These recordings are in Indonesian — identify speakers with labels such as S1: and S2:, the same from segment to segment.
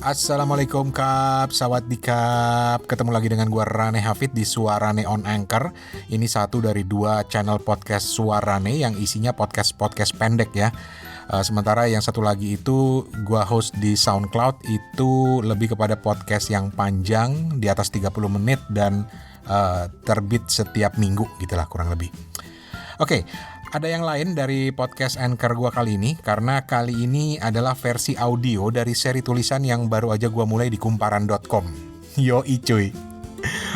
S1: Assalamualaikum Kap, Sawadikap. Ketemu lagi dengan gua Rane Hafid di Suarane on Anchor. Ini satu dari 2 channel podcast Suarane yang isinya podcast-podcast pendek ya. Sementara yang satu lagi itu gua host di SoundCloud, itu lebih kepada podcast yang panjang di atas 30 menit dan terbit setiap minggu gitulah kurang lebih. Oke, ada yang lain dari podcast Anchor gue kali ini, karena kali ini adalah versi audio dari seri tulisan yang baru aja gue mulai di kumparan.com. Yoi cuy,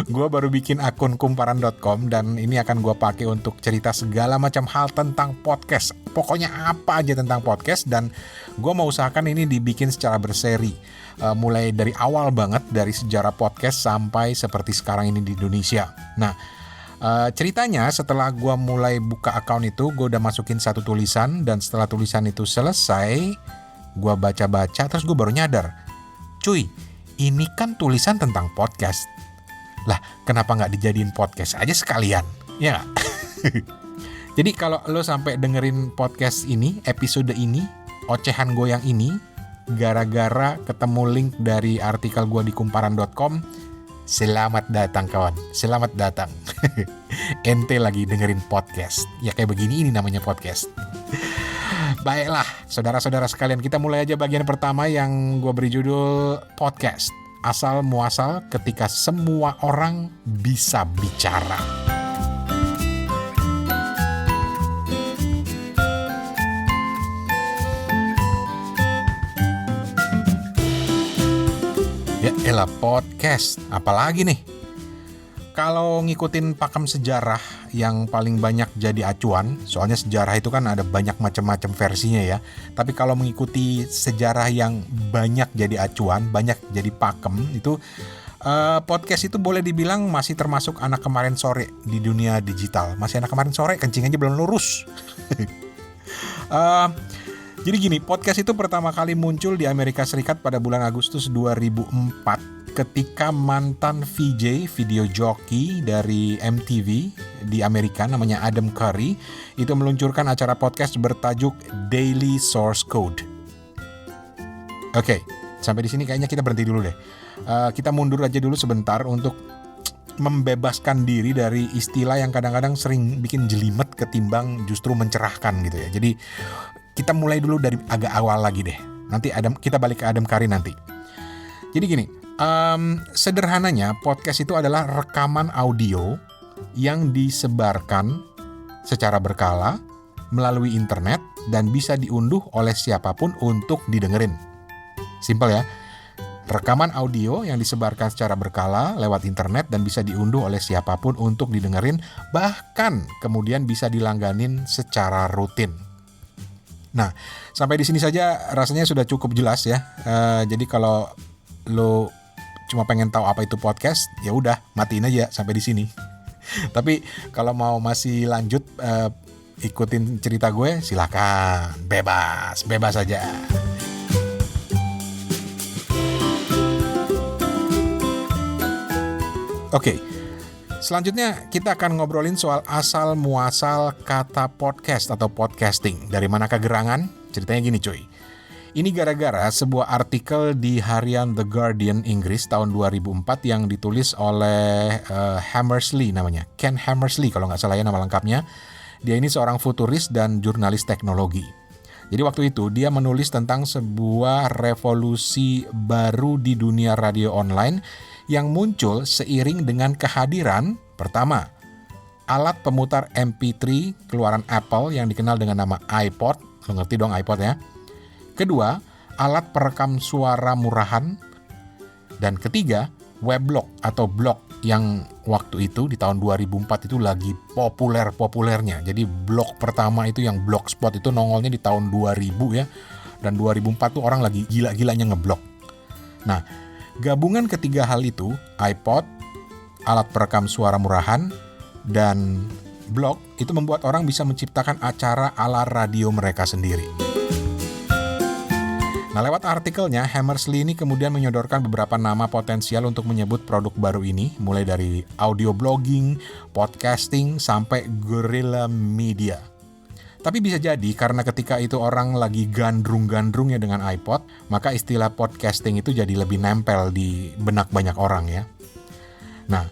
S1: gue baru bikin akun kumparan.com dan ini akan gue pakai untuk cerita segala macam hal tentang podcast. Pokoknya apa aja tentang podcast, dan gue mau usahakan ini dibikin secara berseri. Mulai dari awal banget, dari sejarah podcast sampai seperti sekarang ini di Indonesia. Nah, ceritanya setelah gue mulai buka account itu, gue udah masukin satu tulisan, dan setelah tulisan itu selesai, gue baca-baca, terus gue baru nyadar, cuy, ini kan tulisan tentang podcast. Lah, kenapa nggak dijadiin podcast aja sekalian? Ya nggak? Jadi kalau lo sampai dengerin podcast ini, episode ini, ocehan gue yang ini, gara-gara ketemu link dari artikel gue di kumparan.com, selamat datang kawan, selamat datang. Ente lagi dengerin podcast. Ya kayak begini, ini namanya podcast. Baiklah, saudara-saudara sekalian, kita mulai aja bagian pertama yang gue beri judul podcast. Asal muasal ketika semua orang bisa bicara. Ya elah, podcast, apalagi nih? Kalau ngikutin pakem sejarah yang paling banyak jadi acuan, soalnya sejarah itu kan ada banyak macam-macam versinya ya. Tapi kalau mengikuti sejarah yang banyak jadi acuan, banyak jadi pakem, itu podcast itu boleh dibilang masih termasuk anak kemarin sore di dunia digital. Masih anak kemarin sore, kencing aja belum lurus. Jadi gini, podcast itu pertama kali muncul di Amerika Serikat pada bulan Agustus 2004 ketika mantan VJ, video jockey dari MTV di Amerika namanya Adam Curry itu meluncurkan acara podcast bertajuk Daily Source Code. Oke, sampai di sini kayaknya kita berhenti dulu deh. Kita mundur aja dulu sebentar untuk membebaskan diri dari istilah yang kadang-kadang sering bikin jelimet ketimbang justru mencerahkan gitu ya. Jadi kita mulai dulu dari agak awal lagi deh. Nanti kita balik ke Adam Curry nanti. Jadi gini, sederhananya podcast itu adalah rekaman audio yang disebarkan secara berkala melalui internet dan bisa diunduh oleh siapapun untuk didengerin. Simpel ya. Rekaman audio yang disebarkan secara berkala lewat internet dan bisa diunduh oleh siapapun untuk didengerin, bahkan kemudian bisa dilangganin secara rutin. Nah, sampai di sini saja rasanya sudah cukup jelas ya. Jadi kalau lo cuma pengen tahu apa itu podcast, ya udah matiin aja sampai di sini. Tapi kalau mau masih lanjut ikutin cerita gue, silakan, bebas aja. Oke. Selanjutnya kita akan ngobrolin soal asal muasal kata podcast atau podcasting. Dari manakah gerangan? Ceritanya gini cuy. Ini gara-gara sebuah artikel di harian The Guardian Inggris tahun 2004 yang ditulis oleh Hammersley namanya. Ken Hammersley kalau nggak salah ya nama lengkapnya. Dia ini seorang futuris dan jurnalis teknologi. Jadi waktu itu dia menulis tentang sebuah revolusi baru di dunia radio online yang muncul seiring dengan kehadiran, pertama, alat pemutar MP3 keluaran Apple yang dikenal dengan nama iPod. Lo ngerti dong iPod ya. Kedua, alat perekam suara murahan. Dan ketiga, weblog atau blog yang waktu itu di tahun 2004 itu lagi populernya. Jadi blog pertama itu yang Blogspot itu nongolnya di tahun 2000 ya. Dan 2004 tuh orang lagi gila-gilanya ngeblog. Nah, gabungan ketiga hal itu, iPod, alat perekam suara murahan, dan blog, itu membuat orang bisa menciptakan acara ala radio mereka sendiri. Nah, lewat artikelnya, Hammersley ini kemudian menyodorkan beberapa nama potensial untuk menyebut produk baru ini, mulai dari audio blogging, podcasting, sampai guerrilla media. Tapi bisa jadi karena ketika itu orang lagi gandrung-gandrungnya dengan iPod, maka istilah podcasting itu jadi lebih nempel di benak banyak orang ya. Nah,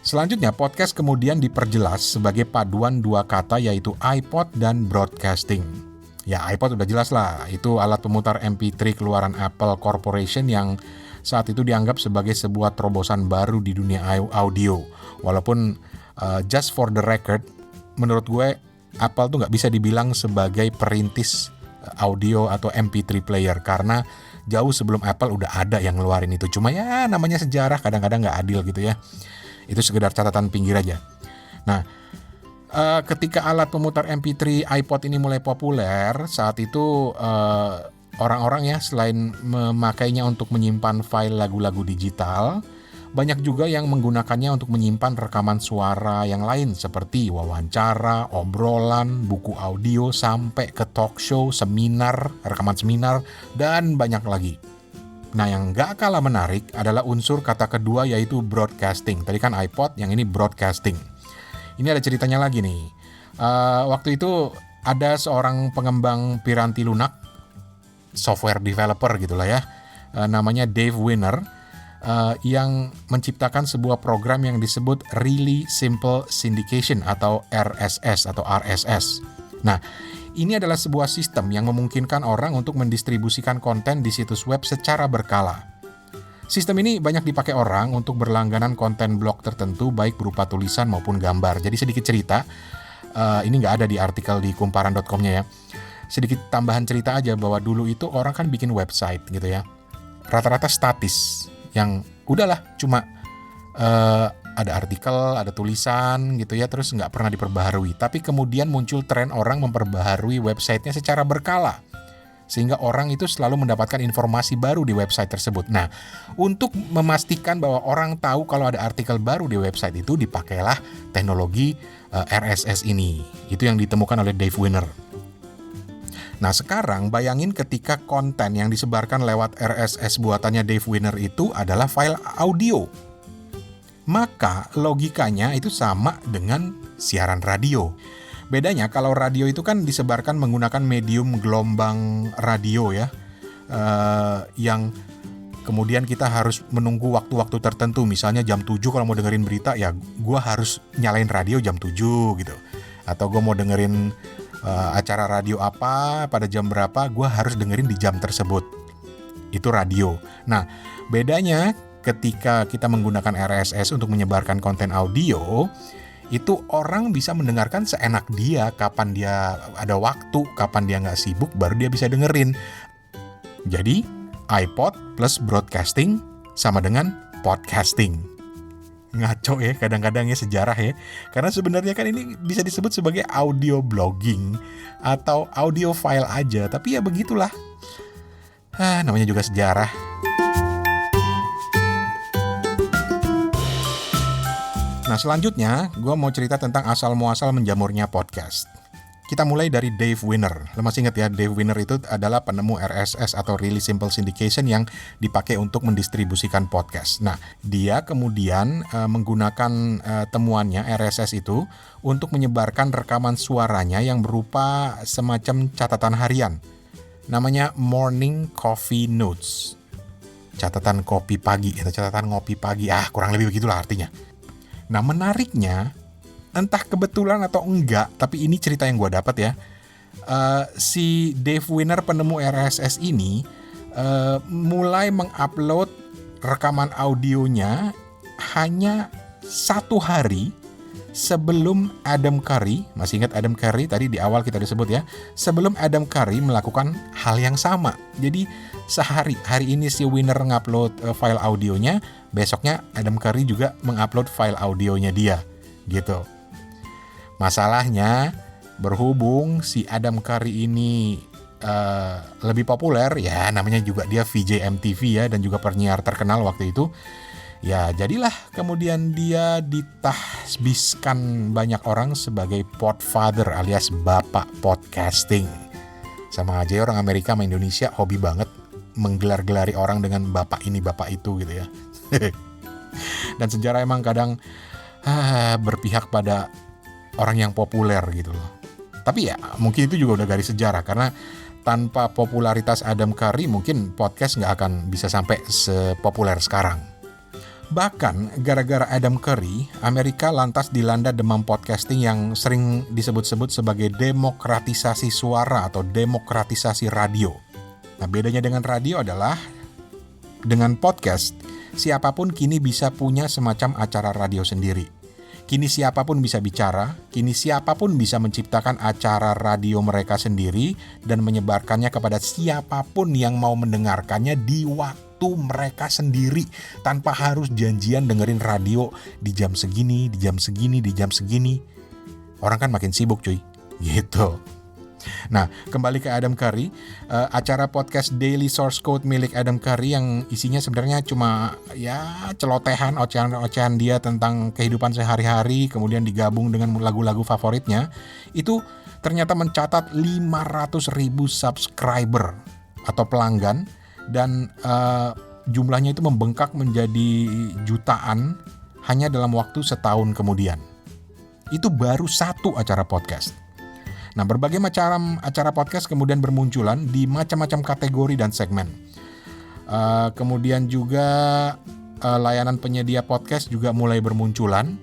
S1: selanjutnya podcast kemudian diperjelas sebagai paduan dua kata yaitu iPod dan broadcasting. Ya iPod udah jelas lah, itu alat pemutar MP3 keluaran Apple Corporation yang saat itu dianggap sebagai sebuah terobosan baru di dunia audio. Walaupun just for the record, menurut gue Apple tuh nggak bisa dibilang sebagai perintis audio atau MP3 player karena jauh sebelum Apple udah ada yang ngeluarin itu. Cuma ya namanya sejarah kadang-kadang nggak adil gitu ya. Itu sekedar catatan pinggir aja. Nah, ketika alat pemutar MP3 iPod ini mulai populer, saat itu orang-orang ya selain memakainya untuk menyimpan file lagu-lagu digital, banyak juga yang menggunakannya untuk menyimpan rekaman suara yang lain seperti wawancara, obrolan, buku audio, sampai ke talk show, seminar, rekaman seminar, dan banyak lagi. Nah yang gak kalah menarik adalah unsur kata kedua yaitu broadcasting. Tadi kan iPod, yang ini broadcasting. Ini ada ceritanya lagi nih. Waktu itu ada seorang pengembang piranti lunak, software developer gitulah ya, namanya Dave Winer, yang menciptakan sebuah program yang disebut Really Simple Syndication atau RSS atau RSS. Nah, ini adalah sebuah sistem yang memungkinkan orang untuk mendistribusikan konten di situs web secara berkala. Sistem ini banyak dipakai orang untuk berlangganan konten blog tertentu baik berupa tulisan maupun gambar. Jadi sedikit cerita, ini nggak ada di artikel di kumparan.com-nya ya. Sedikit tambahan cerita aja bahwa dulu itu orang kan bikin website gitu ya. Rata-rata statis. Yang udahlah cuma ada artikel, ada tulisan gitu ya, terus nggak pernah diperbaharui. Tapi kemudian muncul tren orang memperbaharui websitenya secara berkala, sehingga orang itu selalu mendapatkan informasi baru di website tersebut. Nah, untuk memastikan bahwa orang tahu kalau ada artikel baru di website itu, dipakailah teknologi RSS ini. Itu yang ditemukan oleh Dave Winer. Nah sekarang bayangin ketika konten yang disebarkan lewat RSS buatannya Dave Winer itu adalah file audio. Maka logikanya itu sama dengan siaran radio. Bedanya kalau radio itu kan disebarkan menggunakan medium gelombang radio ya, yang kemudian kita harus menunggu waktu-waktu tertentu. Misalnya jam 7 kalau mau dengerin berita ya gue harus nyalain radio jam 7 gitu. Atau gue mau dengerin acara radio apa pada jam berapa, gue harus dengerin di jam tersebut. Itu radio. Nah, bedanya ketika kita menggunakan RSS untuk menyebarkan konten audio, itu orang bisa mendengarkan seenak dia, kapan dia ada waktu, kapan dia nggak sibuk, baru dia bisa dengerin. Jadi, iPod plus broadcasting sama dengan podcasting. Ngaco ya kadang-kadang ya sejarah ya. Karena sebenarnya kan ini bisa disebut sebagai audio blogging atau audio file aja. Tapi ya begitulah. Namanya juga sejarah. Nah selanjutnya gue mau cerita tentang asal-muasal menjamurnya podcast. Kita mulai dari Dave Winer. Lo masih ingat ya, Dave Winer itu adalah penemu RSS atau Really Simple Syndication yang dipakai untuk mendistribusikan podcast. Nah, dia kemudian menggunakan temuannya RSS itu untuk menyebarkan rekaman suaranya yang berupa semacam catatan harian. Namanya Morning Coffee Notes. Catatan kopi pagi atau catatan ngopi pagi. Kurang lebih begitulah artinya. Nah, menariknya, entah kebetulan atau enggak, tapi ini cerita yang gue dapat ya. Si Dave Winer penemu RSS ini mulai mengupload rekaman audionya hanya 1 hari sebelum Adam Curry. Masih ingat Adam Curry tadi di awal kita disebut ya. Sebelum Adam Curry melakukan hal yang sama. Jadi hari ini si Winer ngupload file audionya, besoknya Adam Curry juga mengupload file audionya dia gitu. Masalahnya berhubung si Adam Curry ini lebih populer ya, namanya juga dia VJ MTV ya, dan juga penyiar terkenal waktu itu. Ya jadilah kemudian dia ditahbiskan banyak orang sebagai podfather alias bapak podcasting. Sama aja orang Amerika sama Indonesia hobi banget menggelar-gelari orang dengan bapak ini bapak itu gitu ya. Dan sejarah emang kadang berpihak pada orang yang populer gitu loh. Tapi ya mungkin itu juga udah garis sejarah, karena tanpa popularitas Adam Curry mungkin podcast nggak akan bisa sampai sepopuler sekarang. Bahkan gara-gara Adam Curry, Amerika lantas dilanda demam podcasting yang sering disebut-sebut sebagai demokratisasi suara atau demokratisasi radio. Nah, bedanya dengan radio adalah dengan podcast, siapapun kini bisa punya semacam acara radio sendiri. Kini siapapun bisa bicara, kini siapapun bisa menciptakan acara radio mereka sendiri dan menyebarkannya kepada siapapun yang mau mendengarkannya di waktu mereka sendiri, tanpa harus janjian dengerin radio di jam segini, di jam segini, di jam segini. Orang kan makin sibuk cuy, gitu. Nah, kembali ke Adam Curry, acara podcast Daily Source Code milik Adam Curry yang isinya sebenarnya cuma ya celotehan, ocehan-ocehan dia tentang kehidupan sehari-hari, kemudian digabung dengan lagu-lagu favoritnya, itu ternyata mencatat 500.000 subscriber atau pelanggan, dan jumlahnya itu membengkak menjadi jutaan hanya dalam waktu setahun kemudian. Itu baru satu acara podcast. Nah, berbagai macam acara podcast kemudian bermunculan di macam-macam kategori dan segmen. Kemudian juga layanan penyedia podcast juga mulai bermunculan.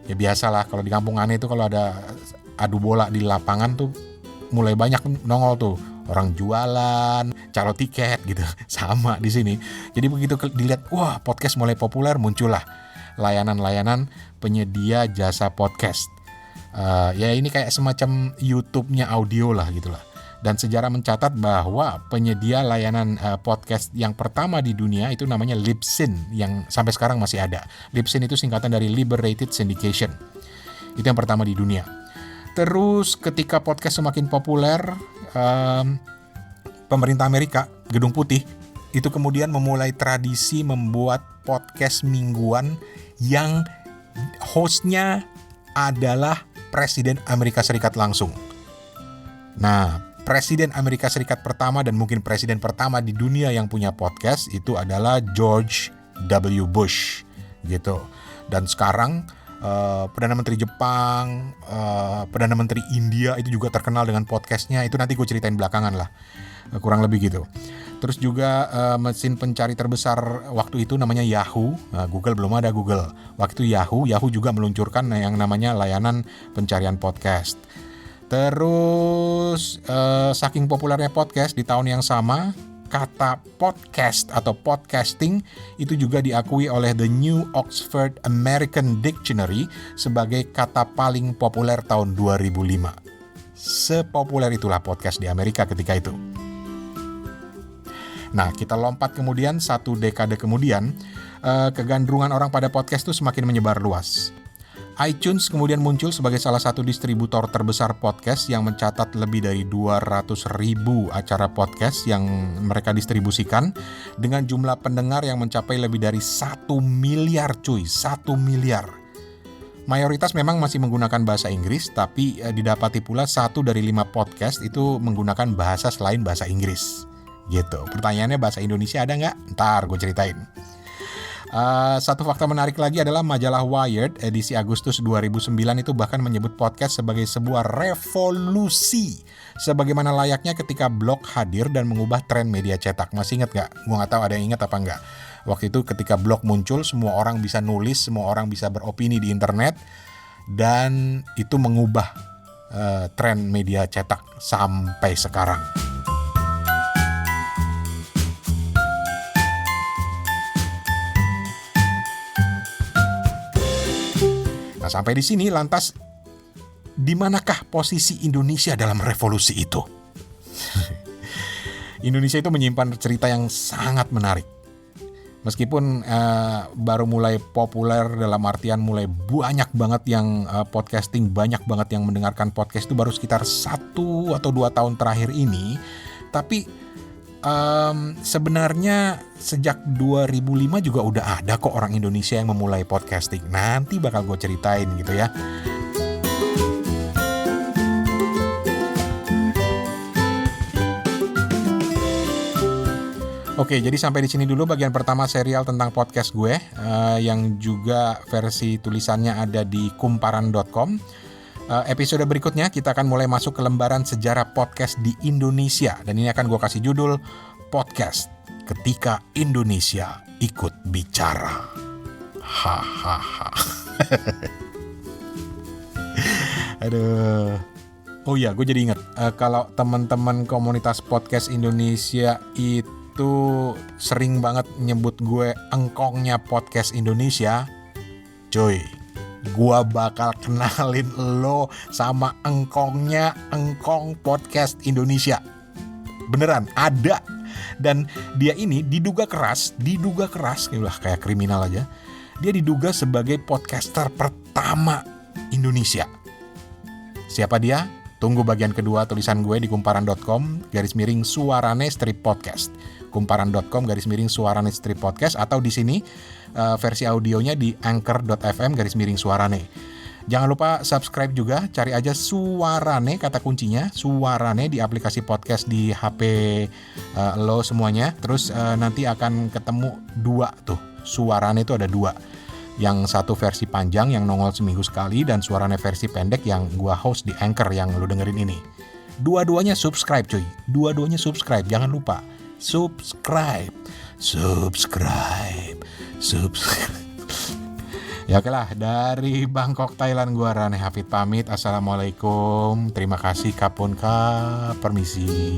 S1: Ya biasalah kalau di kampung aneh itu kalau ada adu bola di lapangan tuh mulai banyak nongol tuh orang jualan, calo tiket gitu. Sama di sini. Jadi begitu dilihat, wah podcast mulai populer, muncullah layanan-layanan penyedia jasa podcast. Ya ini kayak semacam YouTube-nya audio lah gitulah. Dan sejarah mencatat bahwa penyedia layanan podcast yang pertama di dunia itu namanya Libsyn, yang sampai sekarang masih ada. Libsyn itu singkatan dari Liberated Syndication. Itu yang pertama di dunia. Terus ketika podcast semakin populer, pemerintah Amerika, Gedung Putih, itu kemudian memulai tradisi membuat podcast mingguan yang hostnya adalah Presiden Amerika Serikat langsung. Nah, Presiden Amerika Serikat pertama dan mungkin presiden pertama di dunia yang punya podcast itu adalah George W. Bush, gitu. Dan sekarang Perdana Menteri Jepang, Perdana Menteri India itu juga terkenal dengan podcastnya. Itu nanti gue ceritain belakangan lah, kurang lebih gitu. Terus juga mesin pencari terbesar waktu itu namanya Yahoo. Google belum ada Google. Waktu Yahoo juga meluncurkan yang namanya layanan pencarian podcast. Terus saking populernya podcast di tahun yang sama, kata podcast atau podcasting itu juga diakui oleh The New Oxford American Dictionary sebagai kata paling populer tahun 2005. Sepopuler itulah podcast di Amerika ketika itu. Nah, kita lompat kemudian 1 dekade kemudian, kegandrungan orang pada podcast itu semakin menyebar luas. iTunes kemudian muncul sebagai salah satu distributor terbesar podcast yang mencatat lebih dari 200.000 acara podcast yang mereka distribusikan dengan jumlah pendengar yang mencapai lebih dari 1 miliar cuy, 1 miliar. Mayoritas memang masih menggunakan bahasa Inggris, tapi didapati pula 1 dari 5 podcast itu menggunakan bahasa selain bahasa Inggris. Gitu. Pertanyaannya bahasa Indonesia ada nggak? Ntar gue ceritain. Satu fakta menarik lagi adalah majalah Wired edisi Agustus 2009 itu bahkan menyebut podcast sebagai sebuah revolusi, sebagaimana layaknya ketika blog hadir dan mengubah tren media cetak. Masih ingat nggak? Gue nggak tahu ada yang ingat apa nggak. Waktu itu ketika blog muncul, semua orang bisa nulis, semua orang bisa beropini di internet, dan itu mengubah tren media cetak sampai sekarang. Nah, sampai di sini lantas di manakah posisi Indonesia dalam revolusi itu? Indonesia itu menyimpan cerita yang sangat menarik. Meskipun baru mulai populer dalam artian mulai banyak banget yang podcasting, banyak banget yang mendengarkan podcast itu baru sekitar 1 atau 2 tahun terakhir ini. Tapi sebenarnya sejak 2005 juga udah ada kok orang Indonesia yang memulai podcasting. Nanti bakal gue ceritain gitu ya. Oke, jadi sampai di sini dulu bagian pertama serial tentang podcast gue, yang juga versi tulisannya ada di kumparan.com. Episode berikutnya kita akan mulai masuk ke lembaran sejarah podcast di Indonesia. Dan ini akan gue kasih judul Podcast Ketika Indonesia Ikut Bicara. Hahaha. Aduh. Oh iya, gue jadi ingat kalau teman-teman komunitas podcast Indonesia itu sering banget nyebut gue engkongnya podcast Indonesia. Cuy, gua bakal kenalin lo sama engkongnya engkong podcast Indonesia. Beneran ada. Dan dia ini diduga keras, kayak kriminal aja. Dia diduga sebagai podcaster pertama Indonesia. Siapa dia? Tunggu bagian kedua tulisan gue di kumparan.com/suarane strip podcast. kumparan.com/suarane strip podcast, atau di sini versi audionya di anchor.fm/suarane. Jangan lupa subscribe juga, cari aja Suarane kata kuncinya, Suarane di aplikasi podcast di HP lo semuanya. Terus nanti akan ketemu 2 tuh, Suarane itu ada 2. Yang satu versi panjang yang nongol seminggu sekali, dan Suarane versi pendek yang gua host di Anchor yang lo dengerin ini. Dua-duanya subscribe cuy, jangan lupa. Subscribe. Ya oke lah, dari Bangkok, Thailand, gua Rane Hafid pamit. Assalamualaikum, terima kasih, kapun ka, permisi.